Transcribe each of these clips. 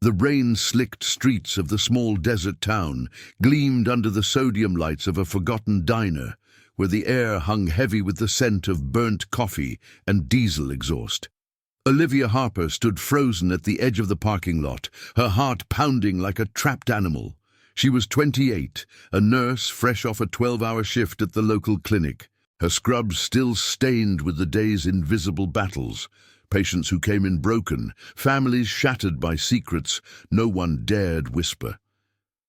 The rain-slicked streets of the small desert town gleamed under the sodium lights of a forgotten diner, where the air hung heavy with the scent of burnt coffee and diesel exhaust. Olivia Harper stood frozen at the edge of the parking lot, her heart pounding like a trapped animal. She was 28, a nurse fresh off a 12-hour shift at the local clinic, her scrubs still stained with the day's invisible battles. Patients who came in broken, families shattered by secrets no one dared whisper.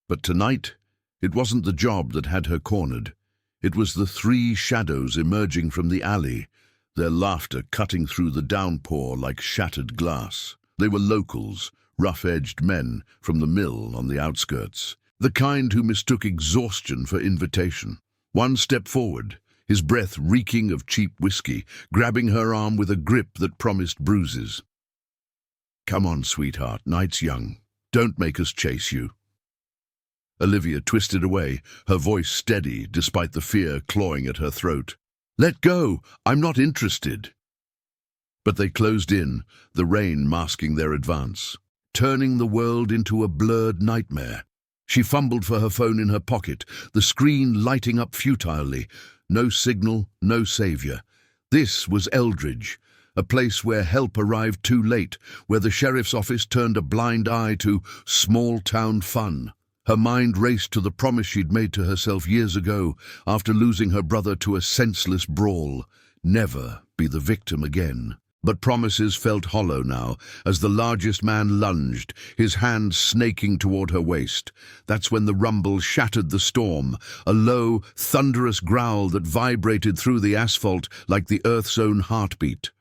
But tonight, it wasn't the job that had her cornered. It was the three shadows emerging from the alley, their laughter cutting through the downpour like shattered glass. They were locals, rough-edged men from the mill on the outskirts, the kind who mistook exhaustion for invitation. One stepped forward, his breath reeking of cheap whiskey, grabbing her arm with a grip that promised bruises. "Come on, sweetheart, night's young. Don't make us chase you." Olivia twisted away, her voice steady despite the fear clawing at her throat. "Let go! I'm not interested." But they closed in, the rain masking their advance, turning the world into a blurred nightmare. She fumbled for her phone in her pocket, the screen lighting up futilely. No signal, no savior. This was Eldridge, a place where help arrived too late, where the sheriff's office turned a blind eye to small-town fun. Her mind raced to the promise she'd made to herself years ago after losing her brother to a senseless brawl. Never be the victim again. But promises felt hollow now, as the largest man lunged, his hand snaking toward her waist. That's when the rumble shattered the storm, a low, thunderous growl that vibrated through the asphalt like the earth's own heartbeat.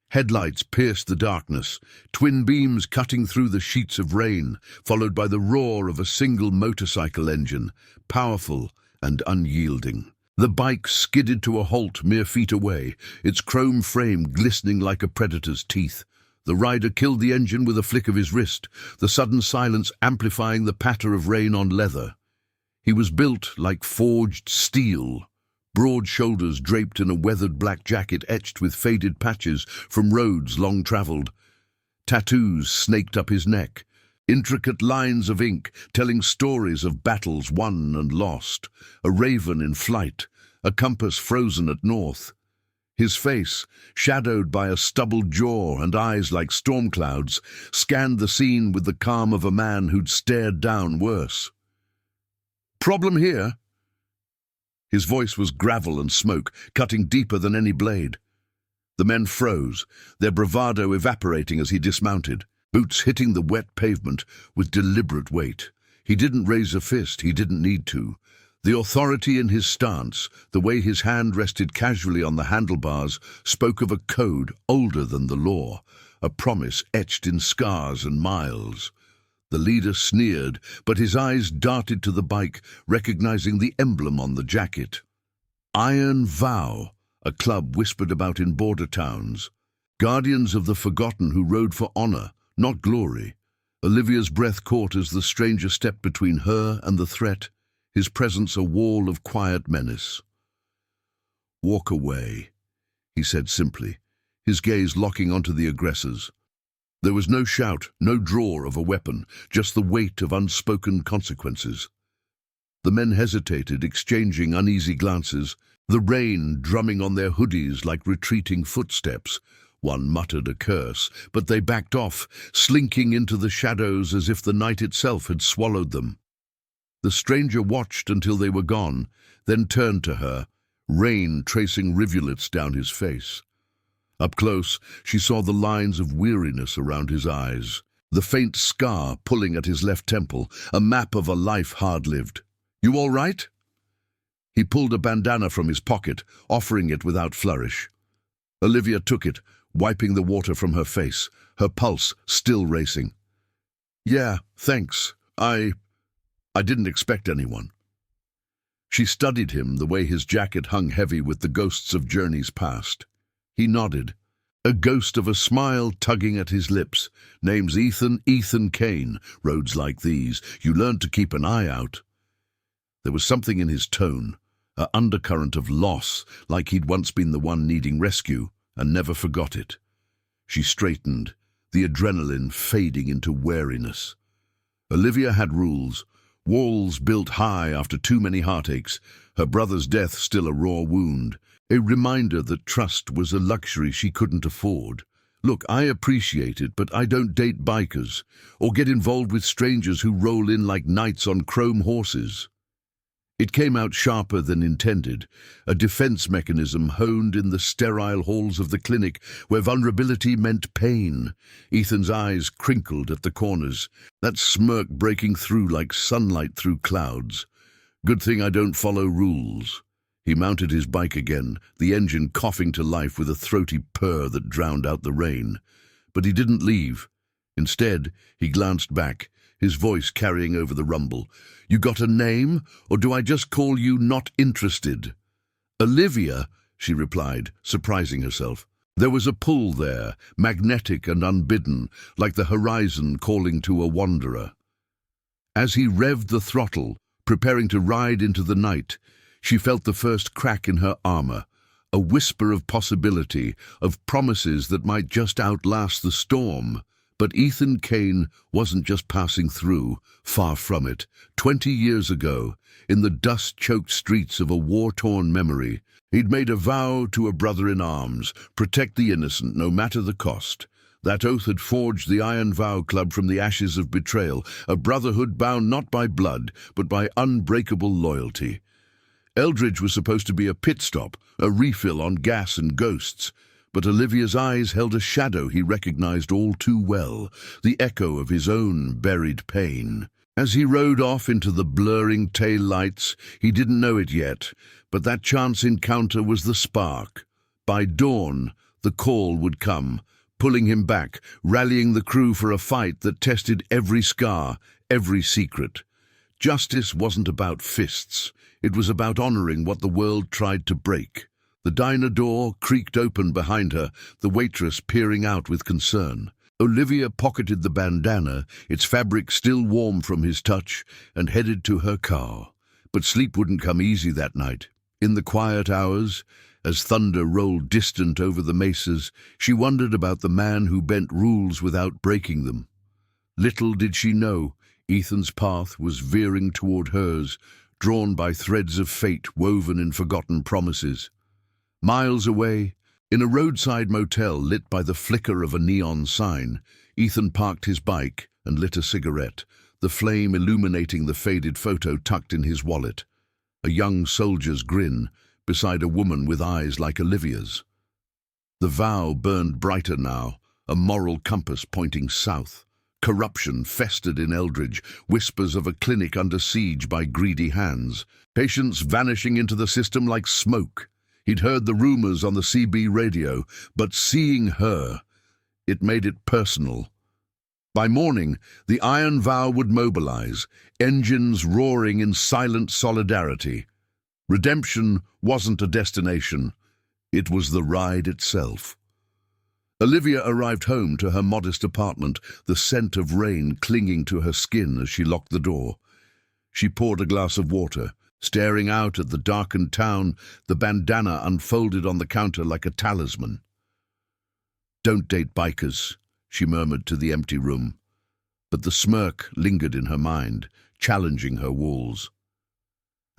Headlights pierced the darkness, twin beams cutting through the sheets of rain, followed by the roar of a single motorcycle engine, powerful and unyielding. The bike skidded to a halt mere feet away, its chrome frame glistening like a predator's teeth. The rider killed the engine with a flick of his wrist, the sudden silence amplifying the patter of rain on leather. He was built like forged steel, broad shoulders draped in a weathered black jacket etched with faded patches from roads long traveled. Tattoos snaked up his neck, intricate lines of ink telling stories of battles won and lost, a raven in flight, a compass frozen at north. His face, shadowed by a stubbled jaw and eyes like storm clouds, scanned the scene with the calm of a man who'd stared down worse. "Problem here?" His voice was gravel and smoke, cutting deeper than any blade. The men froze, their bravado evaporating as he dismounted, boots hitting the wet pavement with deliberate weight. He didn't raise a fist, he didn't need to. The authority in his stance, the way his hand rested casually on the handlebars, spoke of a code older than the law, a promise etched in scars and miles. The leader sneered, but his eyes darted to the bike, recognizing the emblem on the jacket. Iron Vow, a club whispered about in border towns. Guardians of the forgotten who rode for honor, not glory. Olivia's breath caught as the stranger stepped between her and the threat, his presence a wall of quiet menace. "Walk away," he said simply, his gaze locking onto the aggressors. There was no shout, no draw of a weapon, just the weight of unspoken consequences. The men hesitated, exchanging uneasy glances, the rain drumming on their hoodies like retreating footsteps. One muttered a curse, but they backed off, slinking into the shadows as if the night itself had swallowed them. The stranger watched until they were gone, then turned to her, rain tracing rivulets down his face. Up close, she saw the lines of weariness around his eyes, the faint scar pulling at his left temple, a map of a life hard-lived. "You all right?" He pulled a bandana from his pocket, offering it without flourish. Olivia took it, wiping the water from her face, her pulse still racing. "Yeah, thanks. I didn't expect anyone." She studied him, the way his jacket hung heavy with the ghosts of journeys past. He nodded, a ghost of a smile tugging at his lips. "Name's Ethan Kane. Roads like these, you learn to keep an eye out." There was something in his tone, an undercurrent of loss, like he'd once been the one needing rescue, and never forgot it. She straightened, the adrenaline fading into wariness. Olivia had rules, walls built high after too many heartaches, her brother's death still a raw wound, a reminder that trust was a luxury she couldn't afford. Look, I appreciate it, but I don't date bikers or get involved with strangers who roll in like knights on chrome horses. It came out sharper than intended, a defense mechanism honed in the sterile halls of the clinic where vulnerability meant pain. Ethan's eyes crinkled at the corners, that smirk breaking through like sunlight through clouds. Good thing I don't follow rules. He mounted his bike again, the engine coughing to life with a throaty purr that drowned out the rain. But he didn't leave. Instead, he glanced back, his voice carrying over the rumble. "You got a name, or do I just call you not interested?" "Olivia," she replied, surprising herself. There was a pull there, magnetic and unbidden, like the horizon calling to a wanderer. As he revved the throttle, preparing to ride into the night, she felt the first crack in her armor, a whisper of possibility, of promises that might just outlast the storm. But Ethan Kane wasn't just passing through, far from it. 20 years ago, in the dust-choked streets of a war-torn memory, he'd made a vow to a brother in arms, protect the innocent no matter the cost. That oath had forged the Iron Vow Club from the ashes of betrayal, a brotherhood bound not by blood, but by unbreakable loyalty. Eldridge was supposed to be a pit stop, a refill on gas and ghosts, but Olivia's eyes held a shadow he recognized all too well, the echo of his own buried pain. As he rode off into the blurring tail lights, he didn't know it yet, but that chance encounter was the spark. By dawn, the call would come, pulling him back, rallying the crew for a fight that tested every scar, every secret. Justice wasn't about fists. It was about honoring what the world tried to break. The diner door creaked open behind her, the waitress peering out with concern. Olivia pocketed the bandana, its fabric still warm from his touch, and headed to her car. But sleep wouldn't come easy that night. In the quiet hours, as thunder rolled distant over the mesas, she wondered about the man who bent rules without breaking them. Little did she know, Ethan's path was veering toward hers, drawn by threads of fate woven in forgotten promises. Miles away, in a roadside motel lit by the flicker of a neon sign, Ethan parked his bike and lit a cigarette, the flame illuminating the faded photo tucked in his wallet. A young soldier's grin beside a woman with eyes like Olivia's. The vow burned brighter now, a moral compass pointing south. Corruption festered in Eldridge, whispers of a clinic under siege by greedy hands, patients vanishing into the system like smoke. He'd heard the rumors on the CB radio, but seeing her, it made it personal. By morning, the Iron Vow would mobilize, engines roaring in silent solidarity. Redemption wasn't a destination, it was the ride itself. Olivia arrived home to her modest apartment, the scent of rain clinging to her skin as she locked the door. She poured a glass of water, staring out at the darkened town, the bandana unfolded on the counter like a talisman. "Don't date bikers," she murmured to the empty room. But the smirk lingered in her mind, challenging her walls.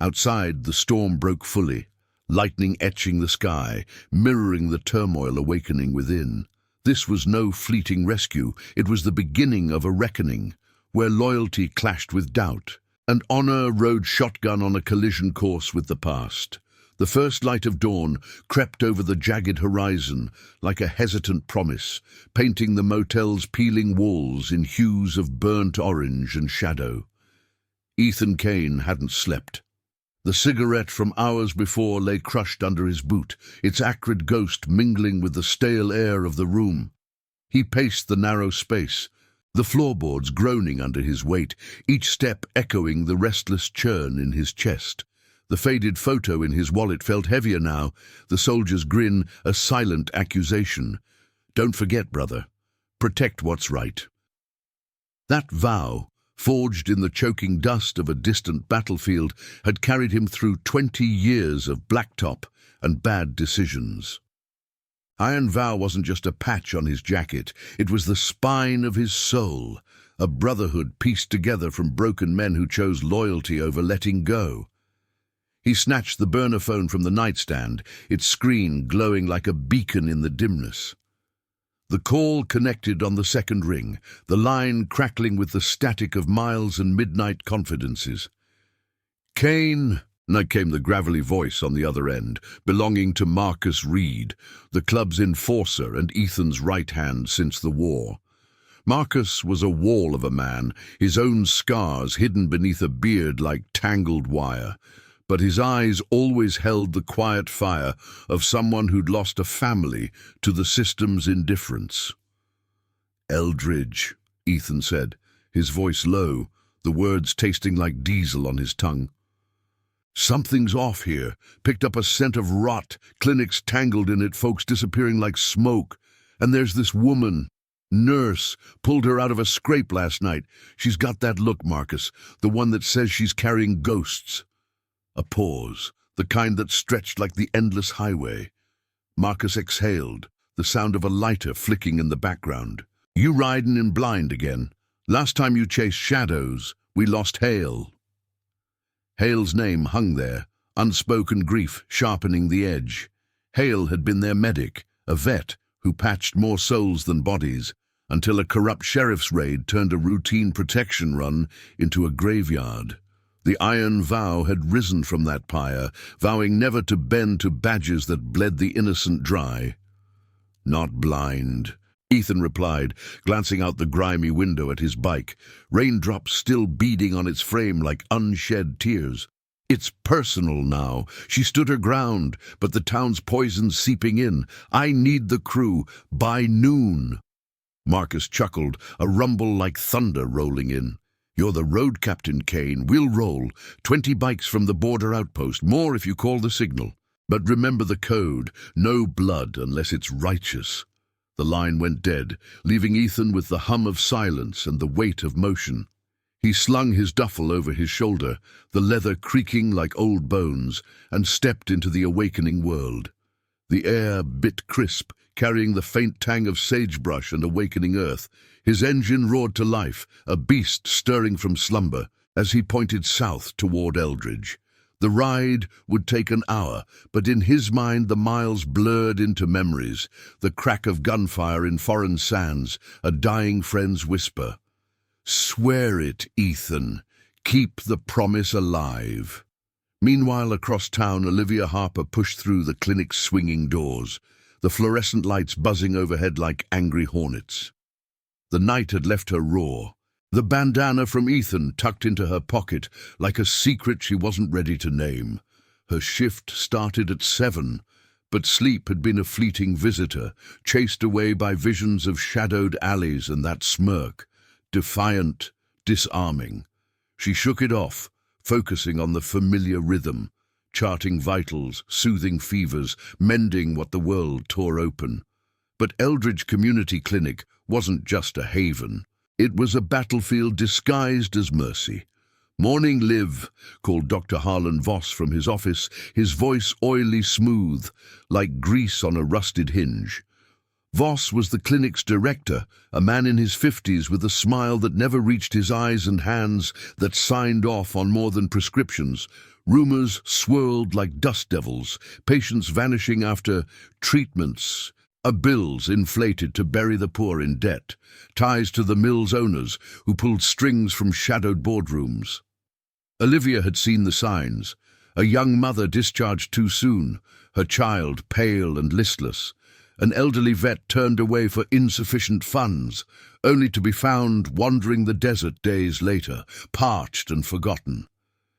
Outside, the storm broke fully, lightning etching the sky, mirroring the turmoil awakening within. This was no fleeting rescue, it was the beginning of a reckoning, where loyalty clashed with doubt, and honor rode shotgun on a collision course with the past. The first light of dawn crept over the jagged horizon like a hesitant promise, painting the motel's peeling walls in hues of burnt orange and shadow. Ethan Kane hadn't slept. The cigarette from hours before lay crushed under his boot, its acrid ghost mingling with the stale air of the room. He paced the narrow space, the floorboards groaning under his weight, each step echoing the restless churn in his chest. The faded photo in his wallet felt heavier now, the soldier's grin a silent accusation. "Don't forget, brother. Protect what's right." That vow, forged in the choking dust of a distant battlefield, had carried him through 20 years of blacktop and bad decisions. Iron Vow wasn't just a patch on his jacket, it was the spine of his soul, a brotherhood pieced together from broken men who chose loyalty over letting go. He snatched the burner phone from the nightstand, its screen glowing like a beacon in the dimness. The call connected on the second ring, the line crackling with the static of miles and midnight confidences. "Kane," came the gravelly voice on the other end, belonging to Marcus Reed, the club's enforcer and Ethan's right hand since the war. Marcus was a wall of a man, his own scars hidden beneath a beard like tangled wire, but his eyes always held the quiet fire of someone who'd lost a family to the system's indifference. "Eldridge," Ethan said, his voice low, the words tasting like diesel on his tongue. "Something's off here. Picked up a scent of rot, clinics tangled in it, folks disappearing like smoke. And there's this woman, nurse, pulled her out of a scrape last night. She's got that look, Marcus, the one that says she's carrying ghosts." A pause, the kind that stretched like the endless highway. Marcus exhaled, the sound of a lighter flicking in the background. "You riding in blind again? Last time you chased shadows, we lost Hale." Hale's name hung there, unspoken grief sharpening the edge. Hale had been their medic, a vet who patched more souls than bodies, until a corrupt sheriff's raid turned a routine protection run into a graveyard. The Iron Vow had risen from that pyre, vowing never to bend to badges that bled the innocent dry. "Not blind," Ethan replied, glancing out the grimy window at his bike, raindrops still beading on its frame like unshed tears. "It's personal now. She stood her ground, but the town's poison seeping in. I need the crew by noon." Marcus chuckled, a rumble like thunder rolling in. "You're the road captain, Kane. We'll roll. 20 bikes from the border outpost, more if you call the signal. But remember the code, no blood unless it's righteous." The line went dead, leaving Ethan with the hum of silence and the weight of motion. He slung his duffel over his shoulder, the leather creaking like old bones, and stepped into the awakening world. The air bit crisp, carrying the faint tang of sagebrush and awakening earth. His engine roared to life, a beast stirring from slumber, as he pointed south toward Eldridge. The ride would take an hour, but in his mind the miles blurred into memories, the crack of gunfire in foreign sands, a dying friend's whisper. "Swear it, Ethan. Keep the promise alive." Meanwhile, across town, Olivia Harper pushed through the clinic's swinging doors, the fluorescent lights buzzing overhead like angry hornets. The night had left her raw, the bandana from Ethan tucked into her pocket like a secret she wasn't ready to name. Her shift started at 7, but sleep had been a fleeting visitor, chased away by visions of shadowed alleys and that smirk, defiant, disarming. She shook it off, focusing on the familiar rhythm, charting vitals, soothing fevers, mending what the world tore open. But Eldridge Community Clinic wasn't just a haven. It was a battlefield disguised as mercy. "Morning, Liv," called Dr. Harlan Voss from his office, his voice oily smooth, like grease on a rusted hinge. Voss was the clinic's director, a man in his 50s with a smile that never reached his eyes and hands that signed off on more than prescriptions. Rumors swirled like dust devils, patients vanishing after treatments, bills inflated to bury the poor in debt, ties to the mill's owners who pulled strings from shadowed boardrooms. Olivia had seen the signs. A young mother discharged too soon, her child pale and listless. An elderly vet turned away for insufficient funds, only to be found wandering the desert days later, parched and forgotten.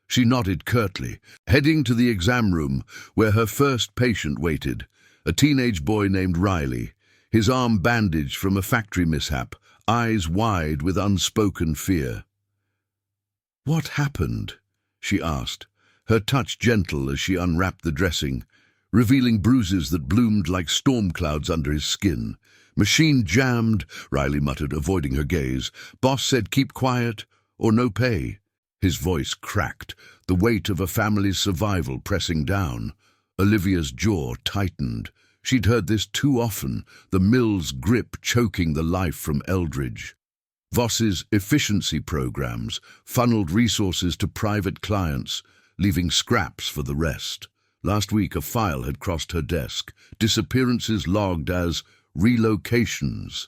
She nodded curtly, heading to the exam room where her first patient waited, a teenage boy named Riley, his arm bandaged from a factory mishap, eyes wide with unspoken fear. "What happened?" she asked, her touch gentle as she unwrapped the dressing, revealing bruises that bloomed like storm clouds under his skin. "Machine jammed," Riley muttered, avoiding her gaze. "Boss said keep quiet or no pay." His voice cracked, the weight of a family's survival pressing down. Olivia's jaw tightened. She'd heard this too often, the mill's grip choking the life from Eldridge. Voss's efficiency programs funneled resources to private clients, leaving scraps for the rest. Last week a file had crossed her desk, disappearances logged as relocations.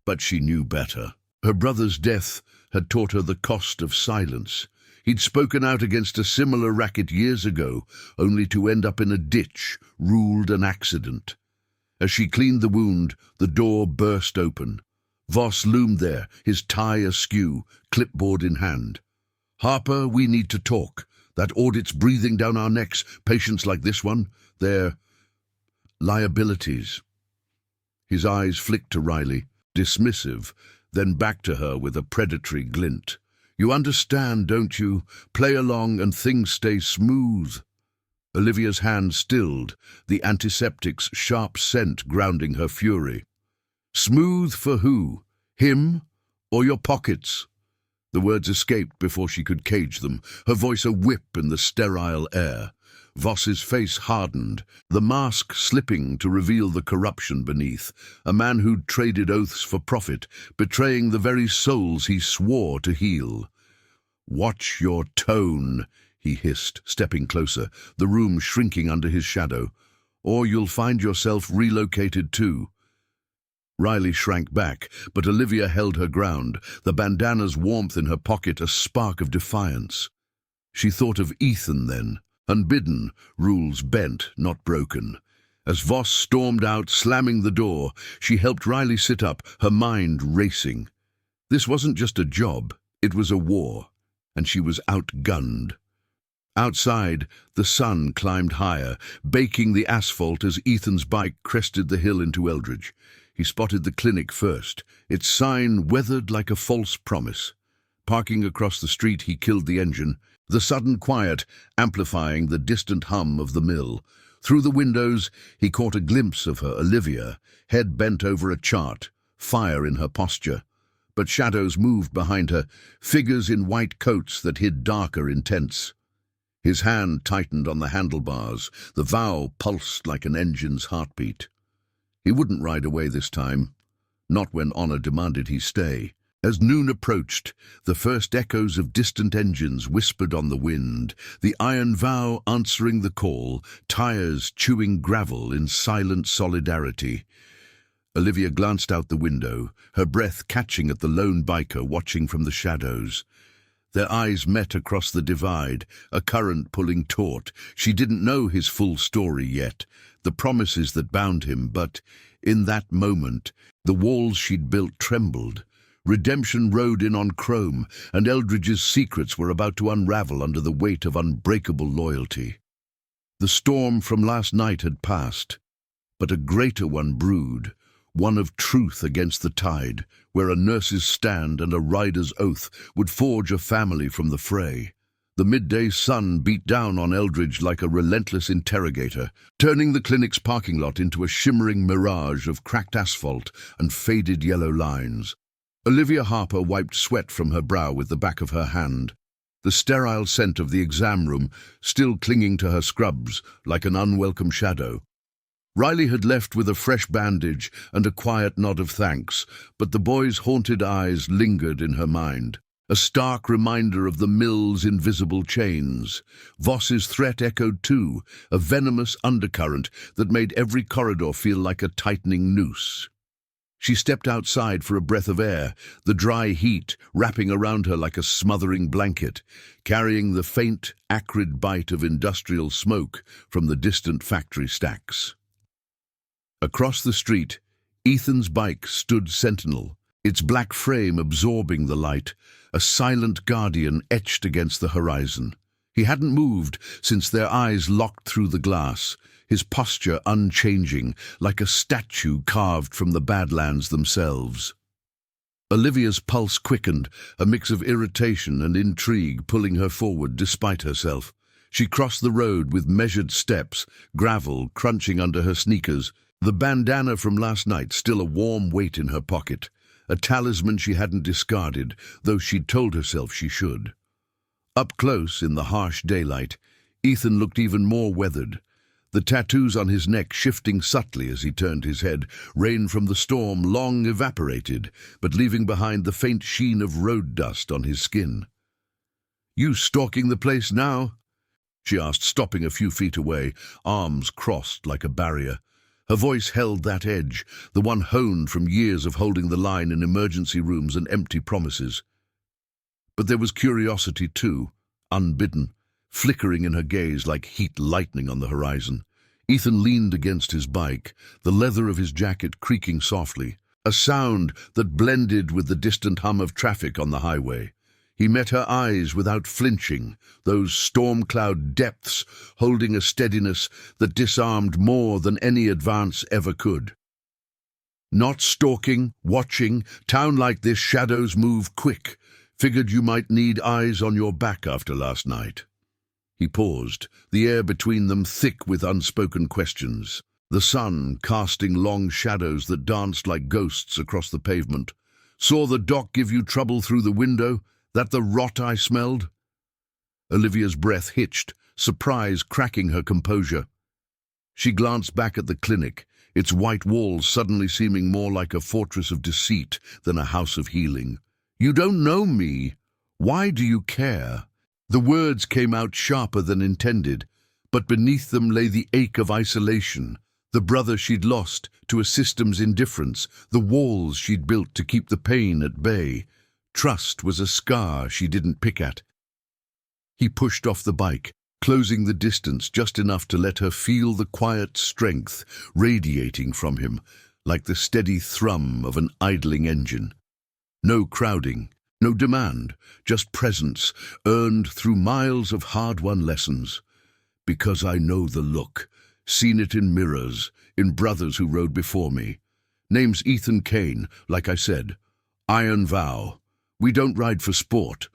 But she knew better. Her brother's death had taught her the cost of silence. He'd spoken out against a similar racket years ago, only to end up in a ditch, ruled an accident. As she cleaned the wound, the door burst open. Voss loomed there, his tie askew, clipboard in hand. "Harper, we need to talk. That audit's breathing down our necks. Patients like this one, they're liabilities." His eyes flicked to Riley, dismissive, then back to her with a predatory glint. "You understand, don't you? Play along and things stay smooth." Olivia's hand stilled, the antiseptic's sharp scent grounding her fury. "Smooth for who? Him or your pockets?" The words escaped before she could cage them, her voice a whip in the sterile air. Voss's face hardened, the mask slipping to reveal the corruption beneath, a man who'd traded oaths for profit, betraying the very souls he swore to heal. "Watch your tone," he hissed, stepping closer, the room shrinking under his shadow. "Or you'll find yourself relocated too." Riley shrank back, but Olivia held her ground, the bandana's warmth in her pocket a spark of defiance. She thought of Ethan then. Unbidden, rules bent, not broken. As Voss stormed out, slamming the door, she helped Riley sit up, her mind racing. This wasn't just a job, it was a war, and she was outgunned. Outside, the sun climbed higher, baking the asphalt as Ethan's bike crested the hill into Eldridge. He spotted the clinic first, its sign weathered like a false promise. Parking across the street, he killed the engine, the sudden quiet amplifying the distant hum of the mill. Through the windows, he caught a glimpse of her, Olivia, head bent over a chart, fire in her posture. But shadows moved behind her, figures in white coats that hid darker intents. His hand tightened on the handlebars, the vow pulsed like an engine's heartbeat. He wouldn't ride away this time, not when honor demanded he stay. As noon approached, the first echoes of distant engines whispered on the wind, the iron vow answering the call, tires chewing gravel in silent solidarity. Olivia glanced out the window, her breath catching at the lone biker watching from the shadows. Their eyes met across the divide, a current pulling taut. She didn't know his full story yet, the promises that bound him, but in that moment, the walls she'd built trembled. Redemption rode in on chrome, and Eldridge's secrets were about to unravel under the weight of unbreakable loyalty. The storm from last night had passed, but a greater one brewed, one of truth against the tide, where a nurse's stand and a rider's oath would forge a family from the fray. The midday sun beat down on Eldridge like a relentless interrogator, turning the clinic's parking lot into a shimmering mirage of cracked asphalt and faded yellow lines. Olivia Harper wiped sweat from her brow with the back of her hand, the sterile scent of the exam room still clinging to her scrubs like an unwelcome shadow. Riley had left with a fresh bandage and a quiet nod of thanks, but the boy's haunted eyes lingered in her mind, a stark reminder of the mill's invisible chains. Voss's threat echoed too, a venomous undercurrent that made every corridor feel like a tightening noose. She stepped outside for a breath of air, the dry heat wrapping around her like a smothering blanket, carrying the faint, acrid bite of industrial smoke from the distant factory stacks. Across the street, Ethan's bike stood sentinel, its black frame absorbing the light, a silent guardian etched against the horizon. He hadn't moved since their eyes locked through the glass, his posture unchanging, like a statue carved from the Badlands themselves. Olivia's pulse quickened, a mix of irritation and intrigue pulling her forward despite herself. She crossed the road with measured steps, gravel crunching under her sneakers, the bandana from last night still a warm weight in her pocket, a talisman she hadn't discarded, though she'd told herself she should. Up close in the harsh daylight, Ethan looked even more weathered. the tattoos on his neck shifting subtly as he turned his head. Rain from the storm long evaporated, but leaving behind the faint sheen of road dust on his skin. "You stalking the place now?" she asked, stopping a few feet away, arms crossed like a barrier. Her voice held that edge, the one honed from years of holding the line in emergency rooms and empty promises. But there was curiosity too, unbidden, flickering in her gaze like heat lightning on the horizon. Ethan leaned against his bike, the leather of his jacket creaking softly, a sound that blended with the distant hum of traffic on the highway. He met her eyes without flinching, those storm-cloud depths holding a steadiness that disarmed more than any advance ever could. "Not stalking, watching, town like this, shadows move quick. Figured you might need eyes on your back after last night." He paused, the air between them thick with unspoken questions. The sun casting long shadows that danced like ghosts across the pavement. "Saw the doc give you trouble through the window? That the rot I smelled?" Olivia's breath hitched, surprise cracking her composure. She glanced back at the clinic, its white walls suddenly seeming more like a fortress of deceit than a house of healing. "You don't know me. Why do you care?" The words came out sharper than intended, but beneath them lay the ache of isolation, the brother she'd lost to a system's indifference, the walls she'd built to keep the pain at bay. Trust was a scar she didn't pick at. He pushed off the bike, closing the distance just enough to let her feel the quiet strength radiating from him, like the steady thrum of an idling engine. No crowding, no demand, just presence, earned through miles of hard-won lessons. Because I know the look, seen it in mirrors, in brothers who rode before me. Name's Ethan Kane, like I said. Iron vow. We don't ride for sport.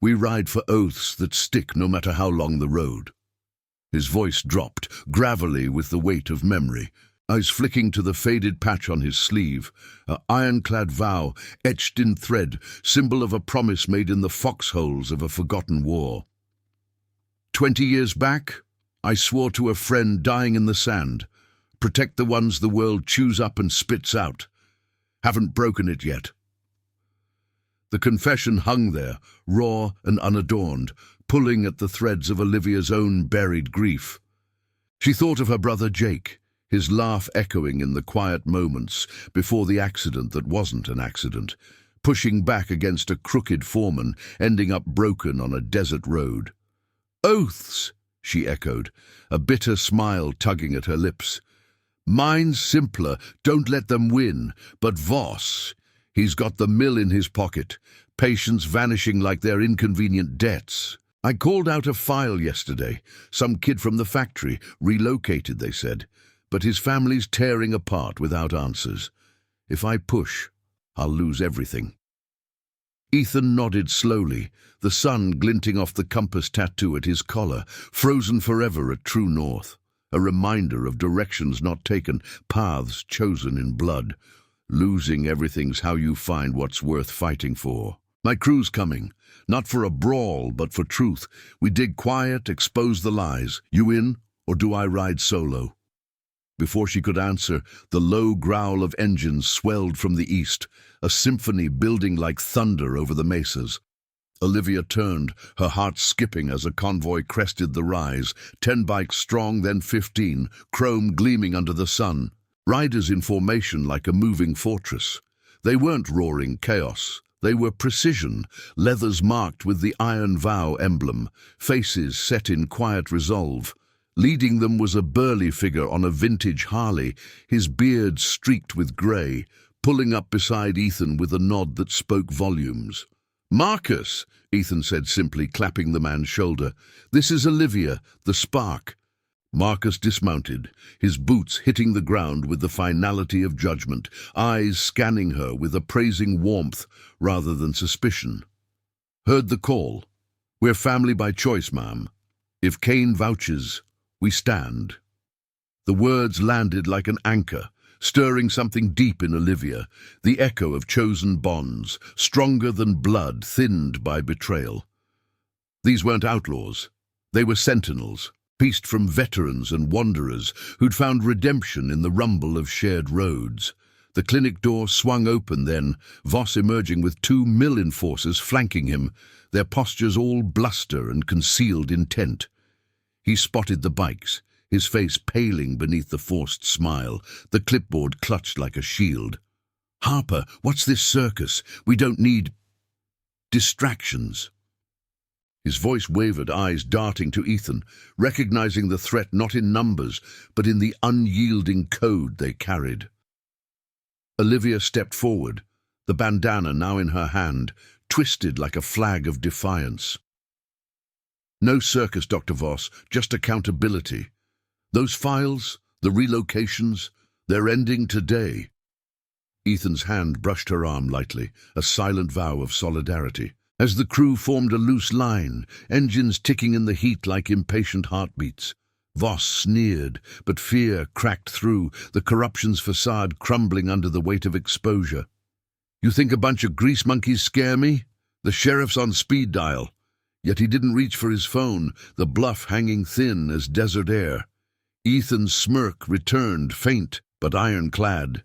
We ride for oaths that stick no matter how long the road. His voice dropped, gravelly with the weight of memory, eyes flicking to the faded patch on his sleeve, an ironclad vow etched in thread, symbol of a promise made in the foxholes of a forgotten war. 20 years back, I swore to a friend dying in the sand, protect the ones the world chews up and spits out. Haven't broken it yet. The confession hung there, raw and unadorned, pulling at the threads of Olivia's own buried grief. She thought of her brother Jake, his laugh echoing in the quiet moments before the accident that wasn't an accident, pushing back against a crooked foreman, ending up broken on a desert road. "Oaths," she echoed, a bitter smile tugging at her lips. "Mine's simpler, don't let them win, but Voss, he's got the mill in his pocket, patients vanishing like they're inconvenient debts. I called out a file yesterday, some kid from the factory, relocated, they said, but his family's tearing apart without answers. If I push, I'll lose everything." Ethan nodded slowly, the sun glinting off the compass tattoo at his collar, frozen forever at true north, a reminder of directions not taken, paths chosen in blood. Losing everything's how you find what's worth fighting for. "My crew's coming, not for a brawl, but for truth. We dig quiet, expose the lies. You in, or do I ride solo?" Before she could answer, the low growl of engines swelled from the east, a symphony building like thunder over the mesas. Olivia turned, her heart skipping as a convoy crested the rise, 10 bikes strong, then 15, chrome gleaming under the sun. Riders in formation like a moving fortress. They weren't roaring chaos. They were precision, leathers marked with the Iron Vow emblem, faces set in quiet resolve. Leading them was a burly figure on a vintage Harley, his beard streaked with grey, pulling up beside Ethan with a nod that spoke volumes. "Marcus," Ethan said simply, clapping the man's shoulder. "This is Olivia, the spark." Marcus dismounted, his boots hitting the ground with the finality of judgment, eyes scanning her with appraising warmth rather than suspicion. "Heard the call. We're family by choice, ma'am. If Kane vouches, we stand." The words landed like an anchor, stirring something deep in Olivia, the echo of chosen bonds, stronger than blood thinned by betrayal. These weren't outlaws. They were sentinels, pieced from veterans and wanderers who'd found redemption in the rumble of shared roads. The clinic door swung open then, Voss emerging with 2 mill enforcers flanking him, their postures all bluster and concealed intent. He spotted the bikes, his face paling beneath the forced smile, the clipboard clutched like a shield. "Harper, what's this circus? We don't need distractions." His voice wavered, eyes darting to Ethan, recognizing the threat not in numbers, but in the unyielding code they carried. Olivia stepped forward, the bandana now in her hand, twisted like a flag of defiance. "No circus, Dr. Voss, just accountability. Those files, the relocations, they're ending today." Ethan's hand brushed her arm lightly, a silent vow of solidarity. As the crew formed a loose line, engines ticking in the heat like impatient heartbeats, Voss sneered, but fear cracked through, the corruption's facade crumbling under the weight of exposure. "You think a bunch of grease monkeys scare me? The sheriff's on speed dial." Yet he didn't reach for his phone, the bluff hanging thin as desert air. Ethan's smirk returned, faint but ironclad.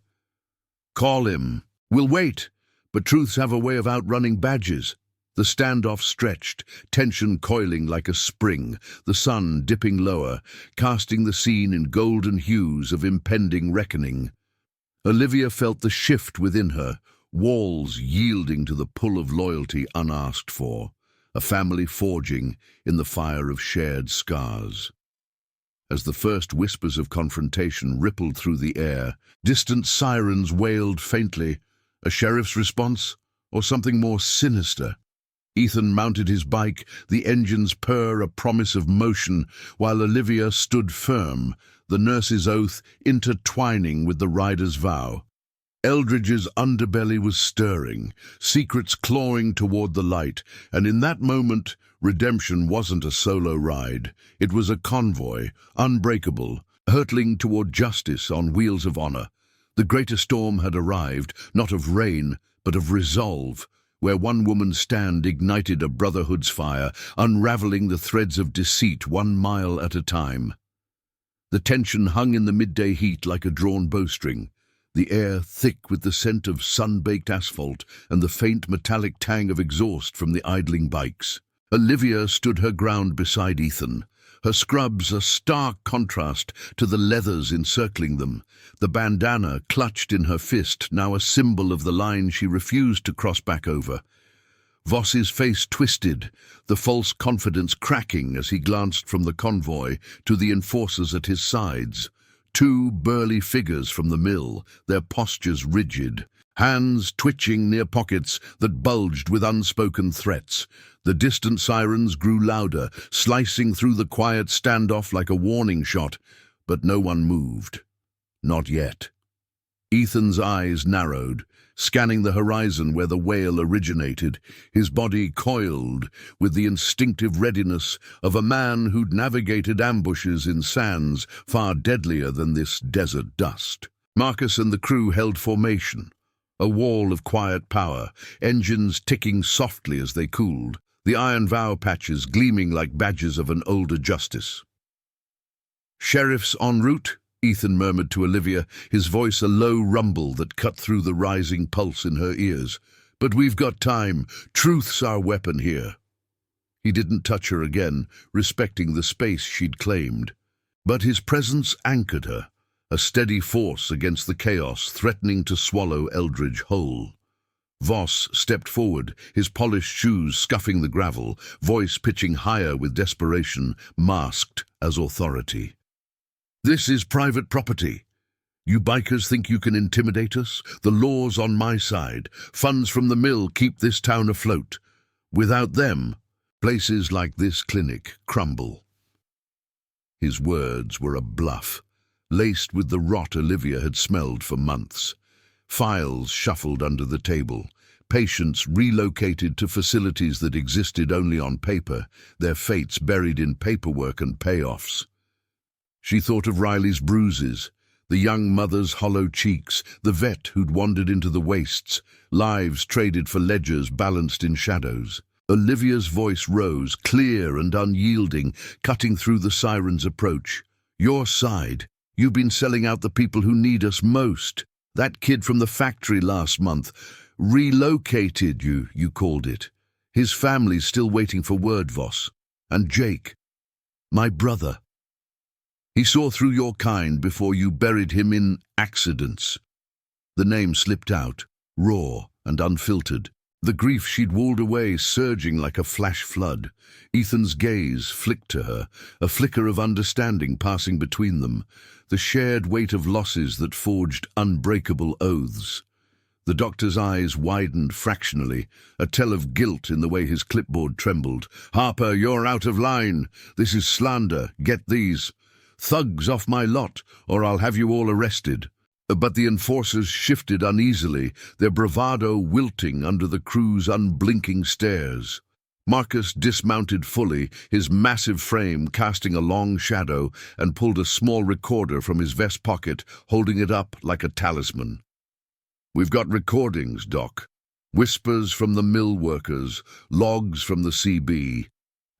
"Call him. We'll wait, but truths have a way of outrunning badges." The standoff stretched, tension coiling like a spring, the sun dipping lower, casting the scene in golden hues of impending reckoning. Olivia felt the shift within her, walls yielding to the pull of loyalty unasked for, a family forging in the fire of shared scars. As the first whispers of confrontation rippled through the air, distant sirens wailed faintly, a sheriff's response, or something more sinister. Ethan mounted his bike, the engine's purr a promise of motion, while Olivia stood firm, the nurse's oath intertwining with the rider's vow. Eldridge's underbelly was stirring, secrets clawing toward the light, and in that moment, redemption wasn't a solo ride. It was a convoy, unbreakable, hurtling toward justice on wheels of honor. The greater storm had arrived, not of rain, but of resolve, where one woman's stand ignited a brotherhood's fire, unraveling the threads of deceit 1 mile at a time. The tension hung in the midday heat like a drawn bowstring, the air thick with the scent of sun-baked asphalt and the faint metallic tang of exhaust from the idling bikes. Olivia stood her ground beside Ethan, her scrubs a stark contrast to the leathers encircling them, the bandana clutched in her fist, now a symbol of the line she refused to cross back over. Voss's face twisted, the false confidence cracking as he glanced from the convoy to the enforcers at his sides. 2 burly figures from the mill, their postures rigid, hands twitching near pockets that bulged with unspoken threats. The distant sirens grew louder, slicing through the quiet standoff like a warning shot, but no one moved. Not yet. Ethan's eyes narrowed, scanning the horizon where the wail originated, his body coiled with the instinctive readiness of a man who'd navigated ambushes in sands far deadlier than this desert dust. Marcus and the crew held formation, a wall of quiet power, engines ticking softly as they cooled, the iron vow patches gleaming like badges of an older justice. "Sheriff's en route?" Ethan murmured to Olivia, his voice a low rumble that cut through the rising pulse in her ears. "But we've got time. Truth's our weapon here." He didn't touch her again, respecting the space she'd claimed. But his presence anchored her, a steady force against the chaos threatening to swallow Eldridge whole. Voss stepped forward, his polished shoes scuffing the gravel, voice pitching higher with desperation, masked as authority. "This is private property. You bikers think you can intimidate us? The law's on my side. Funds from the mill keep this town afloat. Without them, places like this clinic crumble." His words were a bluff, laced with the rot Olivia had smelled for months. Files shuffled under the table, patients relocated to facilities that existed only on paper, their fates buried in paperwork and payoffs. She thought of Riley's bruises, the young mother's hollow cheeks, the vet who'd wandered into the wastes, lives traded for ledgers balanced in shadows. Olivia's voice rose, clear and unyielding, cutting through the siren's approach. Your side. You've been selling out the people who need us most. That kid from the factory last month. Relocated, you called it. His family's still waiting for word, Voss. And Jake, my brother. He saw through your kind before you buried him in accidents. The name slipped out, raw and unfiltered. The grief she'd walled away surging like a flash flood. Ethan's gaze flicked to her, a flicker of understanding passing between them, the shared weight of losses that forged unbreakable oaths. The doctor's eyes widened fractionally, a tell of guilt in the way his clipboard trembled. Harper, you're out of line. This is slander. Get these. Thugs off my lot, or I'll have you all arrested. But the enforcers shifted uneasily, their bravado wilting under the crew's unblinking stares. Marcus dismounted fully, his massive frame casting a long shadow, and pulled a small recorder from his vest pocket, holding it up like a talisman. We've got recordings, Doc. Whispers from the mill workers, logs from the CB.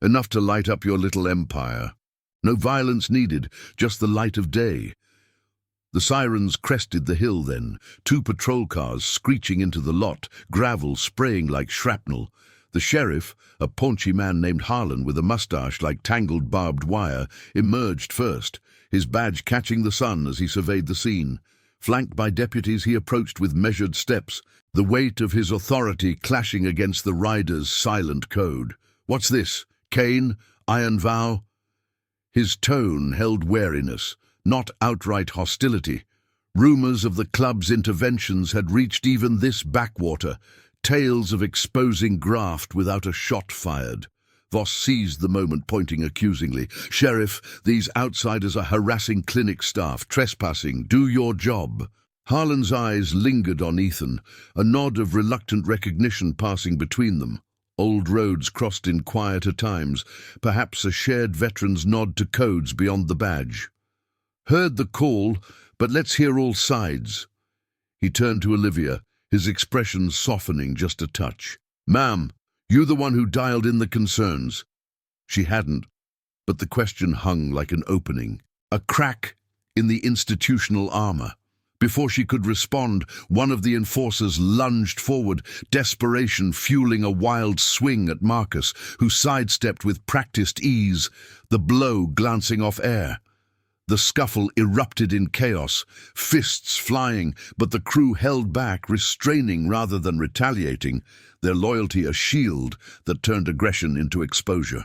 Enough to light up your little empire. No violence needed, just the light of day. The sirens crested the hill then, 2 patrol cars screeching into the lot, gravel spraying like shrapnel. The sheriff, a paunchy man named Harlan with a mustache like tangled barbed wire, emerged first, his badge catching the sun as he surveyed the scene. Flanked by deputies, he approached with measured steps, the weight of his authority clashing against the rider's silent code. What's this? Cane? Iron vow? His tone held wariness, not outright hostility. Rumors of the club's interventions had reached even this backwater, tales of exposing graft without a shot fired. Voss seized the moment, pointing accusingly. Sheriff, these outsiders are harassing clinic staff, trespassing. Do your job. Harlan's eyes lingered on Ethan, a nod of reluctant recognition passing between them. Old roads crossed in quieter times, perhaps a shared veteran's nod to codes beyond the badge. Heard the call, but let's hear all sides. He turned to Olivia, his expression softening just a touch. Ma'am, you the one who dialed in the concerns? She hadn't, but the question hung like an opening, a crack in the institutional armor. Before she could respond, one of the enforcers lunged forward, desperation fueling a wild swing at Marcus, who sidestepped with practiced ease, the blow glancing off air. The scuffle erupted in chaos, fists flying, but the crew held back, restraining rather than retaliating, their loyalty a shield that turned aggression into exposure.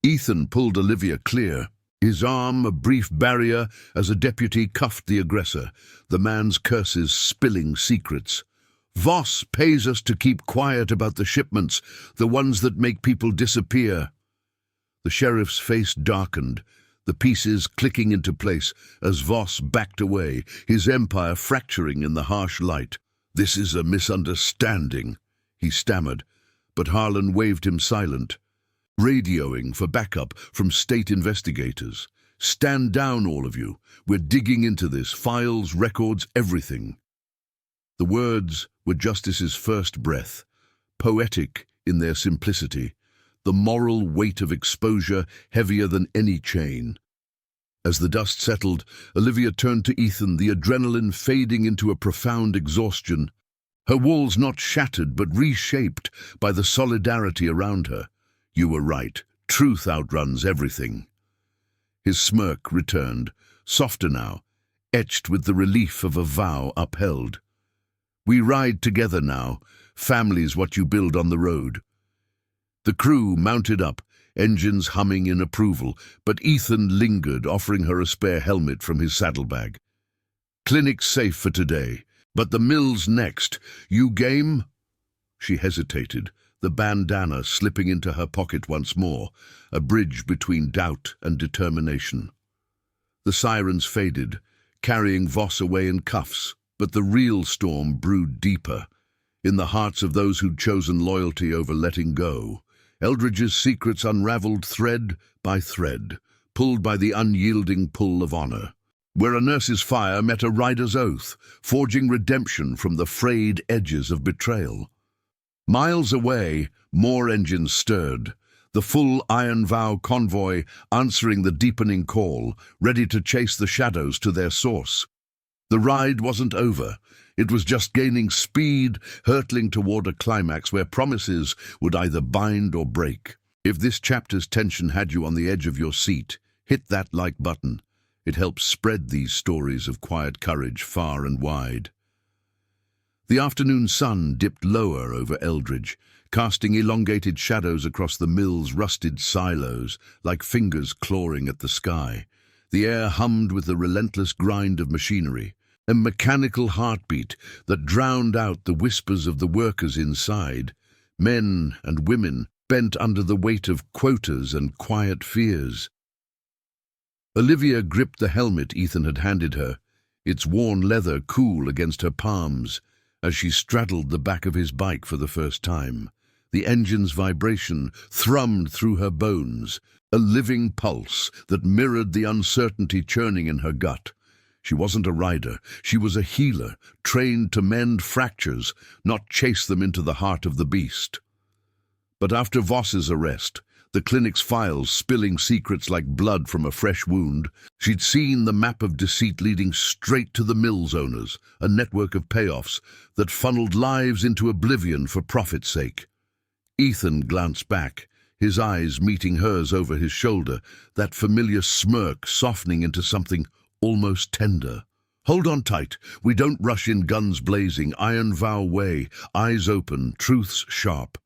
Ethan pulled Olivia clear, his arm a brief barrier as a deputy cuffed the aggressor, the man's curses spilling secrets. Voss pays us to keep quiet about the shipments, the ones that make people disappear. The sheriff's face darkened, the pieces clicking into place as Voss backed away, his empire fracturing in the harsh light. This is a misunderstanding, he stammered, but Harlan waved him silent. Radioing for backup from state investigators. Stand down, all of you. We're digging into this. Files, records, everything. The words were Justice's first breath, poetic in their simplicity, the moral weight of exposure heavier than any chain. As the dust settled, Olivia turned to Ethan, the adrenaline fading into a profound exhaustion. Her walls not shattered but reshaped by the solidarity around her. You were right. Truth outruns everything. His smirk returned, softer now, etched with the relief of a vow upheld. We ride together now. Family's what you build on the road. The crew mounted up, engines humming in approval, but Ethan lingered, offering her a spare helmet from his saddlebag. Clinic's safe for today, but the mill's next. You game? She hesitated, the bandana slipping into her pocket once more, a bridge between doubt and determination. The sirens faded, carrying Voss away in cuffs, but the real storm brewed deeper, in the hearts of those who'd chosen loyalty over letting go. Eldridge's secrets unraveled thread by thread, pulled by the unyielding pull of honor. Where a nurse's fire met a rider's oath, forging redemption from the frayed edges of betrayal. Miles away, more engines stirred, the full Iron Vow convoy answering the deepening call, ready to chase the shadows to their source. The ride wasn't over. It was just gaining speed, hurtling toward a climax where promises would either bind or break. If this chapter's tension had you on the edge of your seat, hit that like button. It helps spread these stories of quiet courage far and wide. The afternoon sun dipped lower over Eldridge, casting elongated shadows across the mill's rusted silos, like fingers clawing at the sky. The air hummed with the relentless grind of machinery, a mechanical heartbeat that drowned out the whispers of the workers inside, men and women bent under the weight of quotas and quiet fears. Olivia gripped the helmet Ethan had handed her, its worn leather cool against her palms, as she straddled the back of his bike for the first time. The engine's vibration thrummed through her bones, a living pulse that mirrored the uncertainty churning in her gut. She wasn't a rider, she was a healer, trained to mend fractures, not chase them into the heart of the beast. But after Voss's arrest, the clinic's files spilling secrets like blood from a fresh wound, she'd seen the map of deceit leading straight to the mill's owners, a network of payoffs that funneled lives into oblivion for profit's sake. Ethan glanced back, his eyes meeting hers over his shoulder, that familiar smirk softening into something almost tender. "Hold on tight. We don't rush in guns blazing, Iron Vow way, eyes open, truths sharp."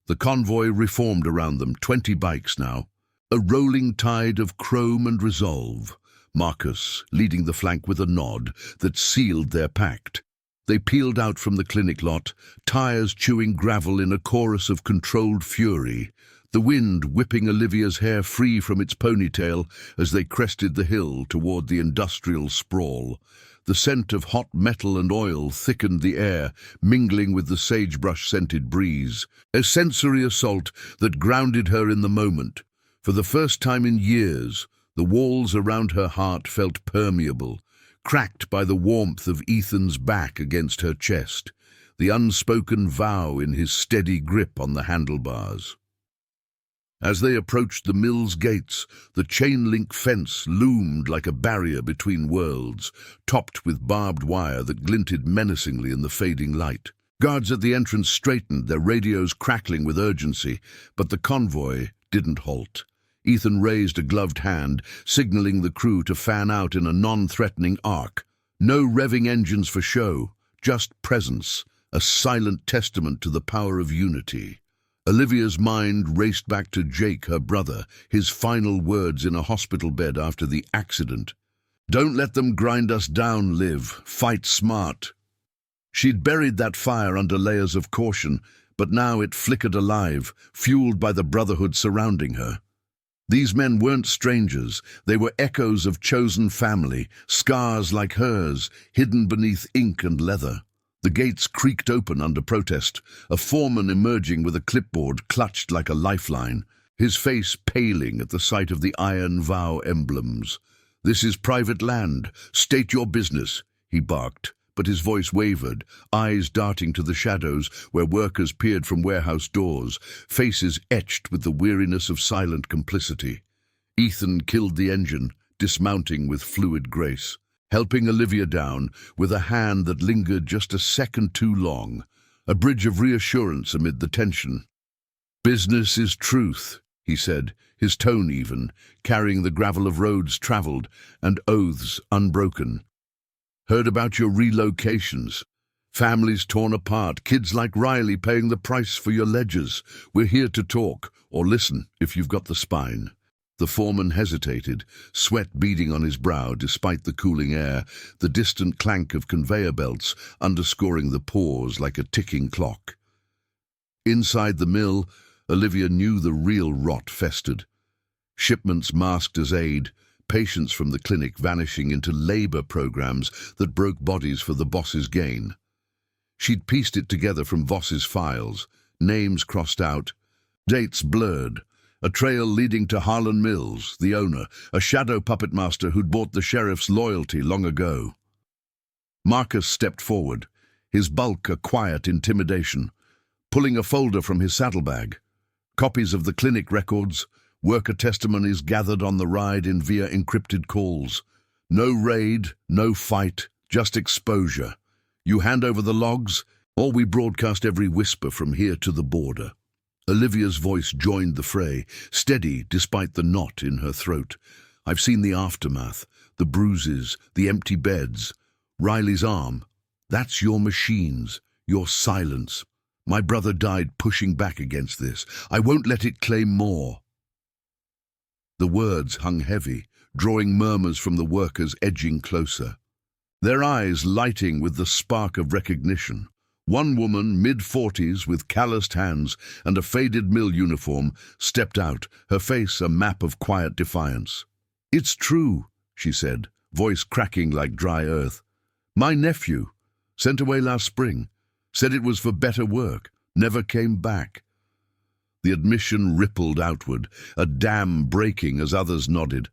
The convoy reformed around them, 20 bikes now. A rolling tide of chrome and resolve, Marcus leading the flank with a nod that sealed their pact. They peeled out from the clinic lot, tires chewing gravel in a chorus of controlled fury, the wind whipping Olivia's hair free from its ponytail as they crested the hill toward the industrial sprawl. The scent of hot metal and oil thickened the air, mingling with the sagebrush-scented breeze, a sensory assault that grounded her in the moment. For the first time in years, the walls around her heart felt permeable, cracked by the warmth of Ethan's back against her chest, the unspoken vow in his steady grip on the handlebars. As they approached the mill's gates, the chain-link fence loomed like a barrier between worlds, topped with barbed wire that glinted menacingly in the fading light. Guards at the entrance straightened, their radios crackling with urgency, but the convoy didn't halt. Ethan raised a gloved hand, signaling the crew to fan out in a non-threatening arc. No revving engines for show, just presence, a silent testament to the power of unity. Olivia's mind raced back to Jake, her brother, his final words in a hospital bed after the accident. "Don't let them grind us down, Liv. Fight smart." She'd buried that fire under layers of caution, but now it flickered alive, fueled by the brotherhood surrounding her. These men weren't strangers. They were echoes of chosen family, scars like hers, hidden beneath ink and leather. The gates creaked open under protest, a foreman emerging with a clipboard clutched like a lifeline, his face paling at the sight of the Iron Vow emblems. "This is private land. State your business," he barked, but his voice wavered, eyes darting to the shadows where workers peered from warehouse doors, faces etched with the weariness of silent complicity. Ethan killed the engine, dismounting with fluid grace, helping Olivia down with a hand that lingered just a second too long, a bridge of reassurance amid the tension. "Business is truth," he said, his tone even, carrying the gravel of roads traveled and oaths unbroken. "Heard about your relocations. Families torn apart, kids like Riley paying the price for your ledgers. We're here to talk, or listen if you've got the spine." The foreman hesitated, sweat beading on his brow despite the cooling air, the distant clank of conveyor belts underscoring the pause like a ticking clock. Inside the mill, Olivia knew the real rot festered. Shipments masked as aid, patients from the clinic vanishing into labor programs that broke bodies for the boss's gain. She'd pieced it together from Voss's files, names crossed out, dates blurred, a trail leading to Harlan Mills, the owner, a shadow puppet master who'd bought the sheriff's loyalty long ago. Marcus stepped forward, his bulk a quiet intimidation. pulling a folder from his saddlebag. Copies of the clinic records, worker testimonies gathered on the ride in via encrypted calls. No raid, no fight, just exposure. You hand over the logs, or we broadcast every whisper from here to the border. Olivia's voice joined the fray, steady despite the knot in her throat. I've seen the aftermath, the bruises, the empty beds. Riley's arm. That's your machines, your silence. My brother died pushing back against this. I won't let it claim more. The words hung heavy, drawing murmurs from the workers edging closer. Their eyes lighting with the spark of recognition. One woman, mid-40s, with calloused hands and a faded mill uniform, stepped out, her face a map of quiet defiance. "It's true," she said, voice cracking like dry earth. "My nephew, sent away last spring, said it was for better work, never came back." The admission rippled outward, a dam breaking as others nodded.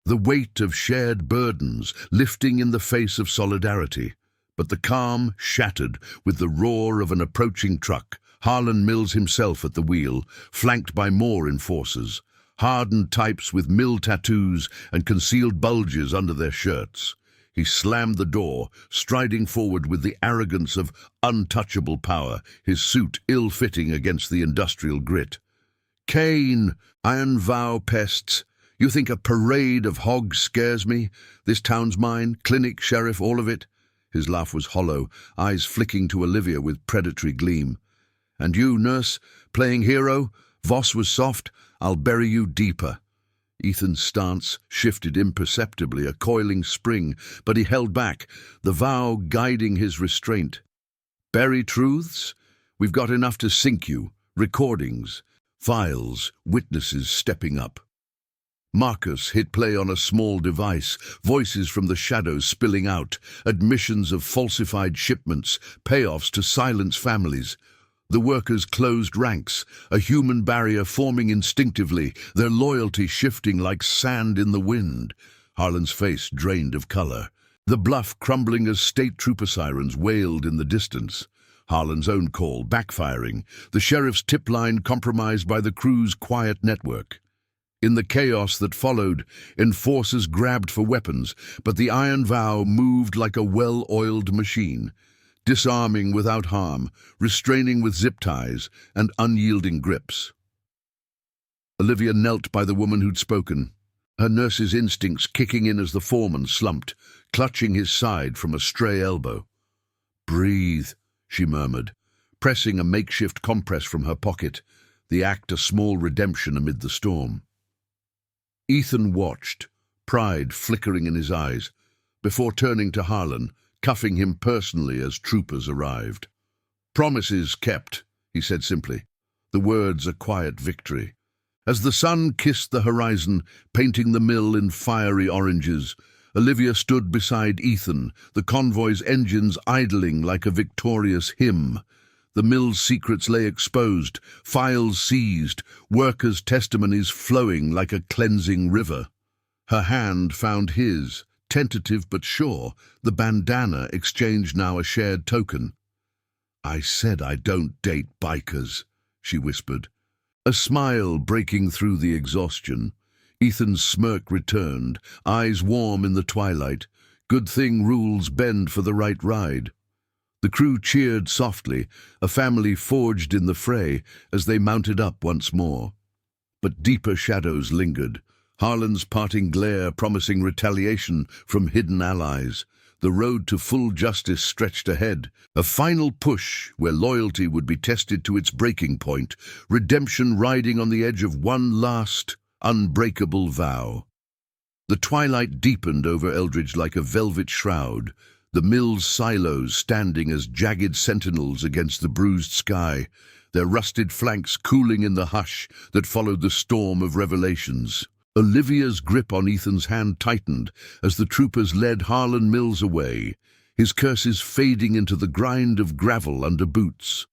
The weight of shared burdens lifting in the face of solidarity. But the calm shattered with the roar of an approaching truck, Harlan Mills himself at the wheel, flanked by more enforcers, hardened types with mill tattoos and concealed bulges under their shirts. He slammed the door, striding forward with the arrogance of untouchable power, his suit ill-fitting against the industrial grit. "Kane, Iron Vow pests. You think a parade of hogs scares me? This town's mine, clinic, sheriff, all of it?" His laugh was hollow, eyes flicking to Olivia with predatory gleam. "And you, nurse, playing hero? Voss was soft, I'll bury you deeper." Ethan's stance shifted imperceptibly, a coiling spring, but he held back, the vow guiding his restraint. "Bury truths? We've got enough to sink you. Recordings, files, witnesses stepping up." Marcus hit play on a small device, voices from the shadows spilling out, admissions of falsified shipments, payoffs to silence families. The workers closed ranks, a human barrier forming instinctively, their loyalty shifting like sand in the wind. Harlan's face drained of color, the bluff crumbling as state trooper sirens wailed in the distance. Harlan's own call backfiring, the sheriff's tip line compromised by the crew's quiet network. In the chaos that followed, enforcers grabbed for weapons, but the Iron Vow moved like a well-oiled machine, disarming without harm, restraining with zip ties and unyielding grips. Olivia knelt by the woman who'd spoken, her nurse's instincts kicking in as the foreman slumped, clutching his side from a stray elbow. "Breathe," she murmured, pressing a makeshift compress from her pocket, the act a small redemption amid the storm. Ethan watched, pride flickering in his eyes, before turning to Harlan, cuffing him personally as troopers arrived. "Promises kept," he said simply, the words a quiet victory. As the sun kissed the horizon, painting the mill in fiery oranges, Olivia stood beside Ethan, the convoy's engines idling like a victorious hymn. The mill's secrets lay exposed, files seized, workers' testimonies flowing like a cleansing river. Her hand found his, tentative but sure, the bandana exchanged now a shared token. "I said I don't date bikers," she whispered. A smile breaking through the exhaustion. Ethan's smirk returned, eyes warm in the twilight. Good thing rules bend for the right ride. The crew cheered softly, a family forged in the fray as they mounted up once more. But deeper shadows lingered, Harlan's parting glare promising retaliation from hidden allies. The road to full justice stretched ahead, a final push where loyalty would be tested to its breaking point, redemption riding on the edge of one last, unbreakable vow. The twilight deepened over Eldridge like a velvet shroud, the mill's silos standing as jagged sentinels against the bruised sky, their rusted flanks cooling in the hush that followed the storm of revelations. Olivia's grip on Ethan's hand tightened as the troopers led Harlan Mills away, his curses fading into the grind of gravel under boots.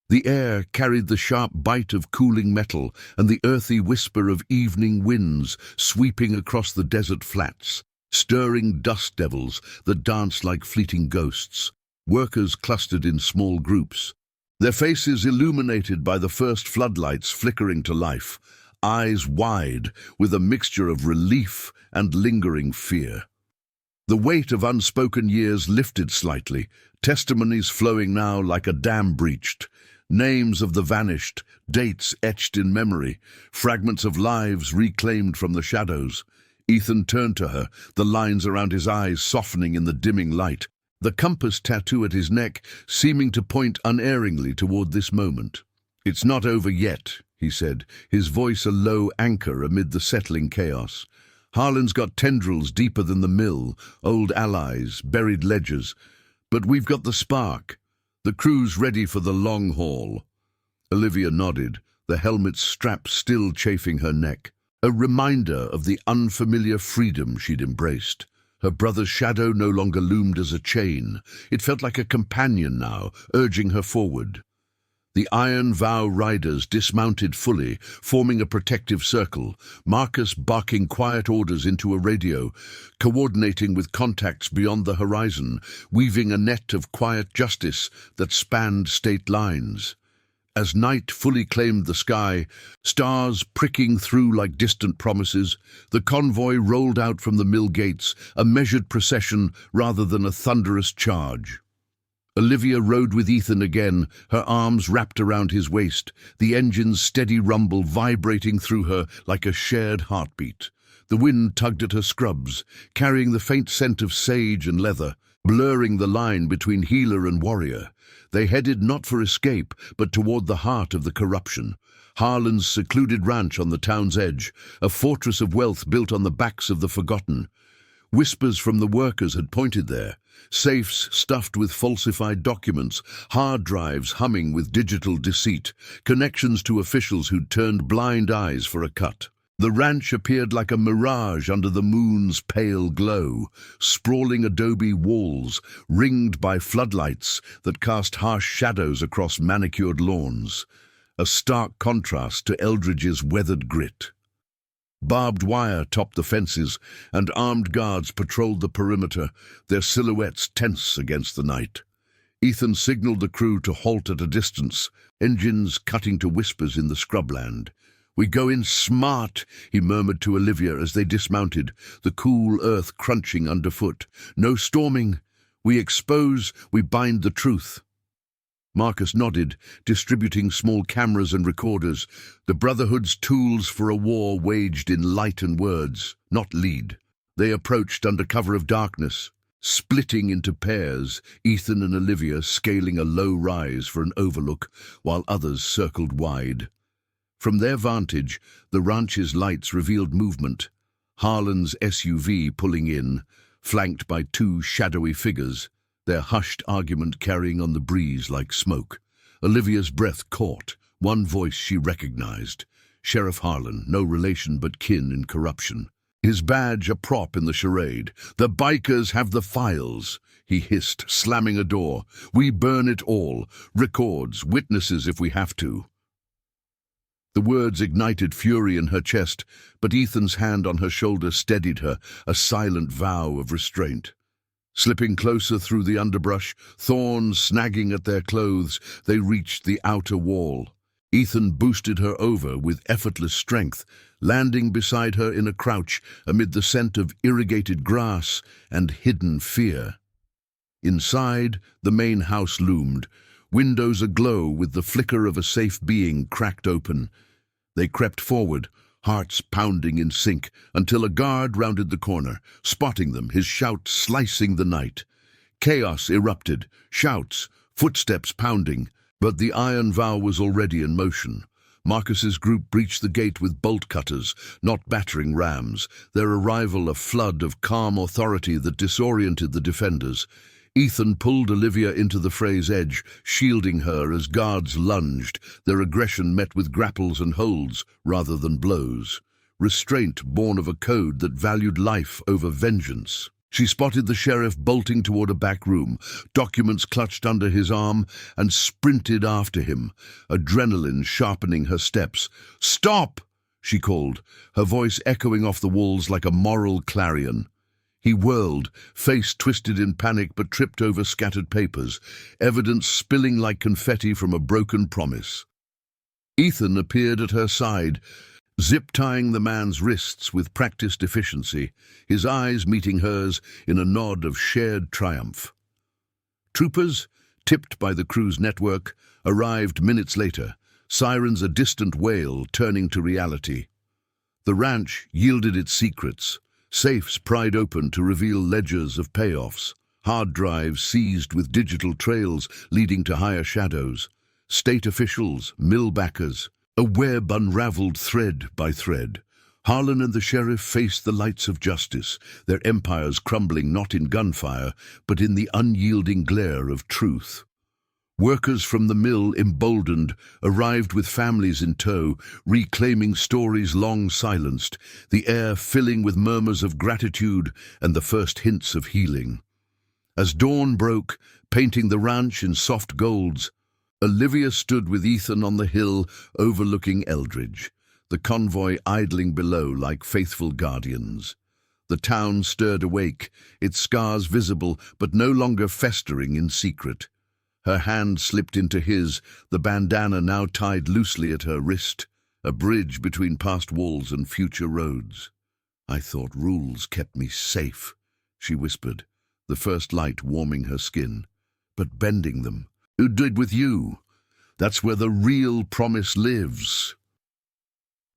The air carried the sharp bite of cooling metal and the earthy whisper of evening winds sweeping across the desert flats, stirring dust devils that danced like fleeting ghosts. Workers clustered in small groups, their faces illuminated by the first floodlights flickering to life, eyes wide with a mixture of relief and lingering fear. The weight of unspoken years lifted slightly, testimonies flowing now like a dam breached, names of the vanished, dates etched in memory, fragments of lives reclaimed from the shadows. Ethan turned to her, the lines around his eyes softening in the dimming light, the compass tattoo at his neck seeming to point unerringly toward this moment. "It's not over yet," he said, his voice a low anchor amid the settling chaos. "Harlan's got tendrils deeper than the mill, old allies, buried ledgers. But we've got the spark. The crew's ready for the long haul." Olivia nodded, the helmet's strap still chafing her neck, a reminder of the unfamiliar freedom she'd embraced. Her brother's shadow no longer loomed as a chain. It felt like a companion now, urging her forward. The Iron Vow riders dismounted fully, forming a protective circle, Marcus barking quiet orders into a radio, coordinating with contacts beyond the horizon, weaving a net of quiet justice that spanned state lines. As night fully claimed the sky, stars pricking through like distant promises, the convoy rolled out from the mill gates, a measured procession rather than a thunderous charge. Olivia rode with Ethan again, her arms wrapped around his waist, the engine's steady rumble vibrating through her like a shared heartbeat. The wind tugged at her scrubs, carrying the faint scent of sage and leather, blurring the line between healer and warrior. They headed not for escape, but toward the heart of the corruption. Harlan's secluded ranch on the town's edge, a fortress of wealth built on the backs of the forgotten. Whispers from the workers had pointed there, safes stuffed with falsified documents, hard drives humming with digital deceit, connections to officials who'd turned blind eyes for a cut. The ranch appeared like a mirage under the moon's pale glow, sprawling adobe walls, ringed by floodlights that cast harsh shadows across manicured lawns, a stark contrast to Eldridge's weathered grit. Barbed wire topped the fences, and armed guards patrolled the perimeter, their silhouettes tense against the night. Ethan signaled the crew to halt at a distance, engines cutting to whispers in the scrubland. "We go in smart," he murmured to Olivia as they dismounted, the cool earth crunching underfoot. "No storming. We expose, we bind the truth." Marcus nodded, distributing small cameras and recorders, the Brotherhood's tools for a war waged in light and words, not lead. They approached under cover of darkness, splitting into pairs, Ethan and Olivia scaling a low rise for an overlook, while others circled wide. From their vantage, the ranch's lights revealed movement. Harlan's SUV pulling in, flanked by two shadowy figures, their hushed argument carrying on the breeze like smoke. Olivia's breath caught, one voice she recognized. Sheriff Harlan, no relation but kin in corruption. His badge a prop in the charade. "The bikers have the files," he hissed, slamming a door. "We burn it all. Records, witnesses if we have to." The words ignited fury in her chest, but Ethan's hand on her shoulder steadied her, a silent vow of restraint. Slipping closer through the underbrush, thorns snagging at their clothes, they reached the outer wall. Ethan boosted her over with effortless strength, landing beside her in a crouch amid the scent of irrigated grass and hidden fear. Inside, the main house loomed, windows aglow with the flicker of a safe being cracked open. They crept forward, hearts pounding in sync, until a guard rounded the corner, spotting them, his shout slicing the night. Chaos erupted, shouts, footsteps pounding, but the Iron Vow was already in motion. Marcus's group breached the gate with bolt cutters, not battering rams, their arrival a flood of calm authority that disoriented the defenders. Ethan pulled Olivia into the fray's edge, shielding her as guards lunged, their aggression met with grapples and holds rather than blows. Restraint born of a code that valued life over vengeance. She spotted the sheriff bolting toward a back room, documents clutched under his arm, and sprinted after him, adrenaline sharpening her steps. "Stop!" she called, her voice echoing off the walls like a moral clarion. He whirled, face twisted in panic but tripped over scattered papers, evidence spilling like confetti from a broken promise. Ethan appeared at her side, zip-tying the man's wrists with practiced efficiency, his eyes meeting hers in a nod of shared triumph. Troopers, tipped by the crew's network, arrived minutes later, sirens a distant wail turning to reality. The ranch yielded its secrets, safes pried open to reveal ledgers of payoffs, hard drives seized with digital trails leading to higher shadows, state officials, mill backers, a web unraveled thread by thread. Harlan and the sheriff faced the lights of justice, their empires crumbling not in gunfire, but in the unyielding glare of truth. Workers from the mill, emboldened, arrived with families in tow, reclaiming stories long silenced, the air filling with murmurs of gratitude and the first hints of healing. As dawn broke, painting the ranch in soft golds, Olivia stood with Ethan on the hill overlooking Eldridge, the convoy idling below like faithful guardians. The town stirred awake, its scars visible but no longer festering in secret. Her hand slipped into his, the bandana now tied loosely at her wrist, a bridge between past walls and future roads. "I thought rules kept me safe," she whispered, the first light warming her skin. "But bending them, who did with you? That's where the real promise lives."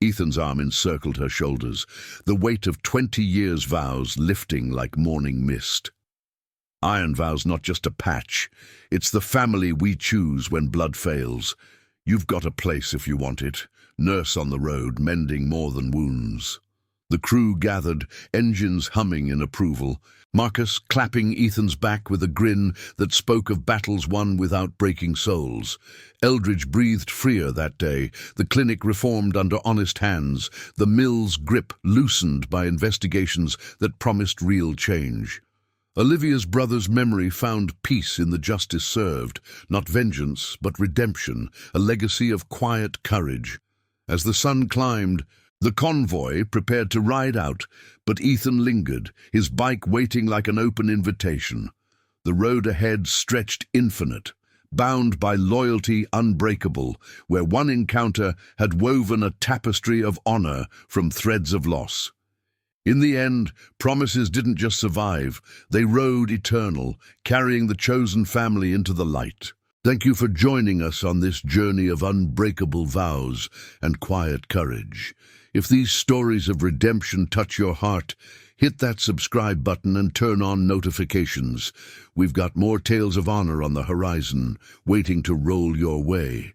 Ethan's arm encircled her shoulders, the weight of 20 years' vows lifting like morning mist. "Iron Vow's not just a patch. It's the family we choose when blood fails. You've got a place if you want it. Nurse on the road, mending more than wounds." The crew gathered, engines humming in approval, Marcus clapping Ethan's back with a grin that spoke of battles won without breaking souls. Eldridge breathed freer that day, the clinic reformed under honest hands, the mill's grip loosened by investigations that promised real change. Olivia's brother's memory found peace in the justice served, not vengeance, but redemption, a legacy of quiet courage. As the sun climbed, the convoy prepared to ride out, but Ethan lingered, his bike waiting like an open invitation. The road ahead stretched infinite, bound by loyalty unbreakable, where one encounter had woven a tapestry of honor from threads of loss. In the end, promises didn't just survive, they rode eternal, carrying the chosen family into the light. Thank you for joining us on this journey of unbreakable vows and quiet courage. If these stories of redemption touch your heart, hit that subscribe button and turn on notifications. We've got more tales of honor on the horizon, waiting to roll your way.